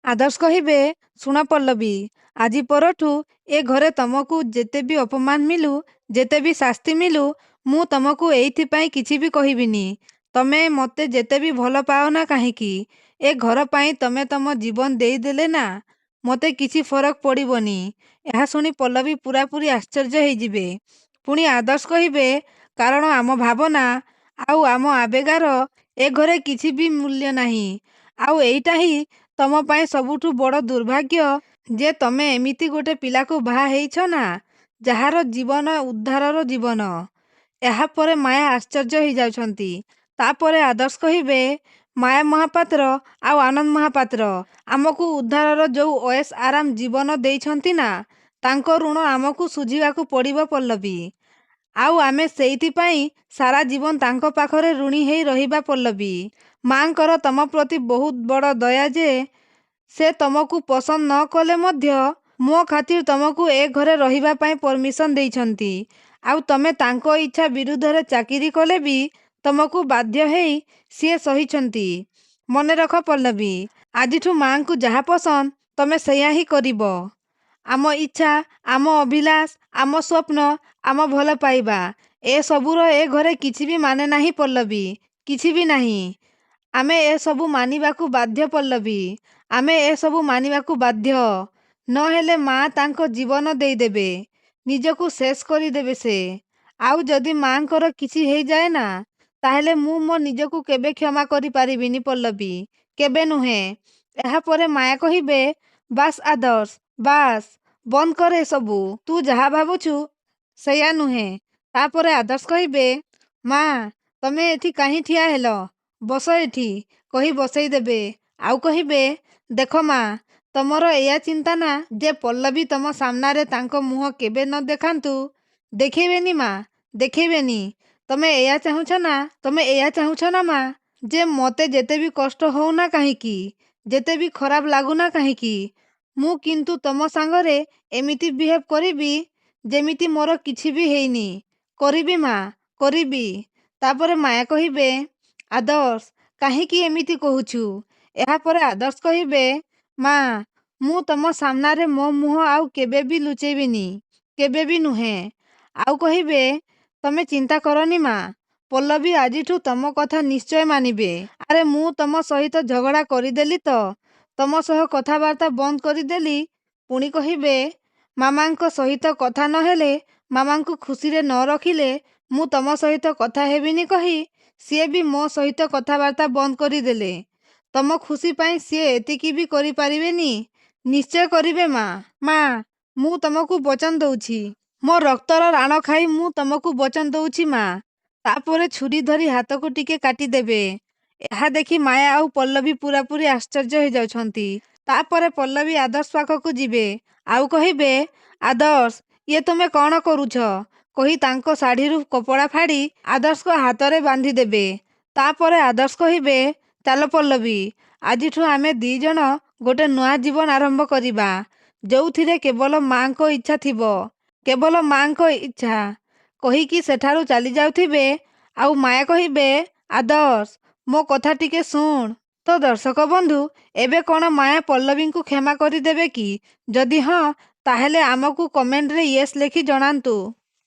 ଆଦର୍ଶ କହିବେ, ଶୁଣ ପଲ୍ଲବୀ, ଆଜି ପରଠୁ ଏ ଘରେ ତମକୁ ଯେତେ ବି ଅପମାନ ମିଳୁ, ଯେତେ ବି ଶାସ୍ତି ମିଳୁ, ମୁଁ ତମକୁ ଏଇଥିପାଇଁ କିଛି ବି କହିବିନି। ତମେ ମୋତେ ଯେତେ ବି ଭଲ ପାଅ ନା କାହିଁକି, ଏ ଘର ପାଇଁ ତମେ ତମ ଜୀବନ ଦେଇଦେଲେ ନା, ମୋତେ କିଛି ଫରକ ପଡ଼ିବନି। ଏହା ଶୁଣି ପଲ୍ଲବୀ ପୁରାପୁରି ଆଶ୍ଚର୍ଯ୍ୟ ହେଇଯିବେ। ପୁଣି ଆଦର୍ଶ କହିବେ, କାରଣ ଆମ ଭାବନା ଆଉ ଆମ ଆବେଗର ଏ ଘରେ କିଛି ବି ମୂଲ୍ୟ ନାହିଁ। ଆଉ ଏଇଟା ହିଁ ତମ ପାଇଁ ସବୁଠୁ ବଡ଼ ଦୁର୍ଭାଗ୍ୟ ଯେ ତମେ ଏମିତି ଗୋଟେ ପିଲାକୁ ବାହା ହେଇଛ ନା, ଯାହାର ଜୀବନ ଉଦ୍ଧାରର ଜୀବନ। ଏହାପରେ ମାୟା ଆଶ୍ଚର୍ଯ୍ୟ ହେଇଯାଉଛନ୍ତି। ତାପରେ ଆଦର୍ଶ କହିବେ, ମାୟା ମହାପାତ୍ର ଆଉ ଆନନ୍ଦ ମହାପାତ୍ର ଆମକୁ ଉଦ୍ଧାରର ଯୋଉ ଅଏସ୍ ଆରାମ ଜୀବନ ଦେଇଛନ୍ତି ନା, ତାଙ୍କ ଋଣ ଆମକୁ ଶୁଝିବାକୁ ପଡ଼ିବ ପଲ୍ଲବୀ। ଆଉ ଆମେ ସେଇଥିପାଇଁ ସାରା ଜୀବନ ତାଙ୍କ ପାଖରେ ଋଣୀ ହେଇ ରହିବା ପଲ୍ଲବୀ। ମାଙ୍କର ତମ ପ୍ରତି ବହୁତ ବଡ଼ ଦୟା ଯେ ସେ ତମକୁ ପସନ୍ଦ ନ କଲେ ମଧ୍ୟ ମୋ ଖାତିର ତମକୁ ଏ ଘରେ ରହିବା ପାଇଁ ପରମିଶନ ଦେଇଛନ୍ତି। ଆଉ ତମେ ତାଙ୍କ ଇଚ୍ଛା ବିରୁଦ୍ଧରେ ଚାକିରି କଲେ ବି ତମକୁ ବାଧ୍ୟ ହେଇ ସିଏ ସହିଛନ୍ତି। ମନେ ରଖ ପଲ୍ଲବୀ, ଆଜିଠୁ ମାଙ୍କୁ ଯାହା ପସନ୍ଦ ତମେ ସେଇଆ ହିଁ କରିବ। ଆମ ଇଚ୍ଛା, ଆମ ଅଭିଳାଷ, ଆମ ସ୍ୱପ୍ନ, ଆମ ଭଲ ପାଇବା, ଏସବୁର ଏ ଘରେ କିଛି ବି ମାନେ ନାହିଁ ପଲ୍ଲବୀ, କିଛି ବି ନାହିଁ। ଆମେ ଏସବୁ ମାନିବାକୁ ବାଧ୍ୟ ପଲ୍ଲବୀ, ଆମେ ଏସବୁ ମାନିବାକୁ ବାଧ୍ୟ। ନହେଲେ ମା ତାଙ୍କ ଜୀବନ ଦେଇଦେବେ, ନିଜକୁ ଶେଷ କରିଦେବେ ସେ। ଆଉ ଯଦି ମାଙ୍କର କିଛି ହେଇଯାଏ ନା, ତାହେଲେ ମୁଁ ମୋ ନିଜକୁ କେବେ କ୍ଷମା କରିପାରିବିନି ପଲ୍ଲବୀ, କେବେ ନୁହେଁ। ଏହାପରେ ମାୟା କହିବେ, ବାସ୍ ଆଦର୍ଶ, ବାସ୍, ବନ୍ଦ କର ଏସବୁ। ତୁ ଯାହା ଭାବୁଛୁ ସେଇଆ ନୁହେଁ। ତାପରେ ଆଦର୍ଶ କହିବେ, ମା, ତମେ ଏଠି କାହିଁ ଠିଆ ହେଲ? ବସ ଏଠି, କହି ବସେଇ ଦେବେ। ଆଉ କହିବେ, ଦେଖ ମା, ତମର ଏଇଆ ଚିନ୍ତା ନା ଯେ ପଲ୍ଲବୀ ତମ ସାମ୍ନାରେ ତାଙ୍କ ମୁହଁ କେବେ ନ ଦେଖାନ୍ତୁ? ଦେଖେଇବେନି ମା, ଦେଖେଇବେନି। ତମେ ଏଇଆ ଚାହୁଁଛ ନା, ତମେ ଏଇଆ ଚାହୁଁଛ ନା ମା, ଯେ ମୋତେ ଯେତେ ବି କଷ୍ଟ ହଉ ନା କାହିଁକି, ଯେତେ ବି ଖରାପ ଲାଗୁନା କାହିଁକି, ମୁଁ କିନ୍ତୁ ତମ ସାଙ୍ଗରେ ଏମିତି ବିହେଭ୍ କରିବି ଯେମିତି ମୋର କିଛି ବି ହେଇନି। କରିବି ମା, କରିବି। ତାପରେ ମାୟା କହିବେ, ଆଦର୍ଶ, କାହିଁକି ଏମିତି କହୁଛୁ? ଏହାପରେ ଆଦର୍ଶ କହିବେ, ମା, ମୁଁ ତମ ସାମ୍ନାରେ ମୋ ମୁହଁ ଆଉ କେବେ ବି ଲୁଚେଇବିନି, କେବେ ବି ନୁହେଁ। ଆଉ କହିବେ, ତମେ ଚିନ୍ତା କରନି ମା, ପଲ୍ଲବୀ ଆଜିଠୁ ତମ କଥା ନିଶ୍ଚୟ ମାନିବେ। ଆରେ ମୁଁ ତମ ସହିତ ଝଗଡ଼ା କରିଦେଲି ତ, ତମ ସହ କଥାବାର୍ତ୍ତା ବନ୍ଦ କରିଦେଲି। ପୁଣି କହିବେ, ମାମାଙ୍କ ସହିତ କଥା ନହେଲେ, ମାମାଙ୍କୁ ଖୁସିରେ ନ ରଖିଲେ ମୁଁ ତମ ସହିତ କଥା ହେବିନି କହି ସିଏ ବି ମୋ ସହିତ କଥାବାର୍ତ୍ତା ବନ୍ଦ କରିଦେଲେ। ତମ ଖୁସି ପାଇଁ ସିଏ ଏତିକି ବି କରିପାରିବେନି? ନିଶ୍ଚୟ କରିବେ ମା। ମା, ମୁଁ ତମକୁ ବଚନ ଦଉଛି, ମୋ ରକ୍ତର ରାଣ ଖାଇ ମୁଁ ତମକୁ ବଚନ ଦଉଛି ମା। ତାପରେ ଛୁରୀ ଧରି ହାତକୁ ଟିକେ କାଟିଦେବେ। ଏହା ଦେଖି ମାୟା ଆଉ ପଲ୍ଲବୀ ପୁରାପୁରି ଆଶ୍ଚର୍ଯ୍ୟ ହେଇଯାଉଛନ୍ତି। ତାପରେ ପଲ୍ଲବୀ ଆଦର୍ଶ ପାଖକୁ ଯିବେ। ଆଉ କହିବେ, ଆଦର୍ଶ, ଇଏ ତୁମେ କ'ଣ କରୁଛ? କହି ତାଙ୍କ ଶାଢ଼ୀରୁ କପଡ଼ା ଫାଡ଼ି ଆଦର୍ଶଙ୍କ ହାତରେ ବାନ୍ଧିଦେବେ। ତାପରେ ଆଦର୍ଶ କହିବେ, ଚାଲ ପଲ୍ଲବୀ, ଆଜିଠୁ ଆମେ ଦି ଜଣ ଗୋଟେ ନୂଆ ଜୀବନ ଆରମ୍ଭ କରିବା, ଯୋଉଥିରେ କେବଳ ମାଙ୍କ ଇଚ୍ଛା ଥିବ, କେବଳ ମାଙ୍କ ଇଚ୍ଛା। କହିକି ସେଠାରୁ ଚାଲି ଯାଉଥିବେ। ଆଉ ମାୟା କହିବେ, ଆଦର୍ଶ, ମୋ କଥା ଟିକେ ଶୁଣ। ତ ଦର୍ଶକ ବନ୍ଧୁ, ଏବେ କ'ଣ ମାୟା ପଲ୍ଲବୀଙ୍କୁ କ୍ଷମା କରିଦେବେ କି? ଯଦି ହଁ, ତାହେଲେ ଆମକୁ କମେଣ୍ଟରେ ୟେସ୍ ଲେଖି ଜଣାନ୍ତୁ।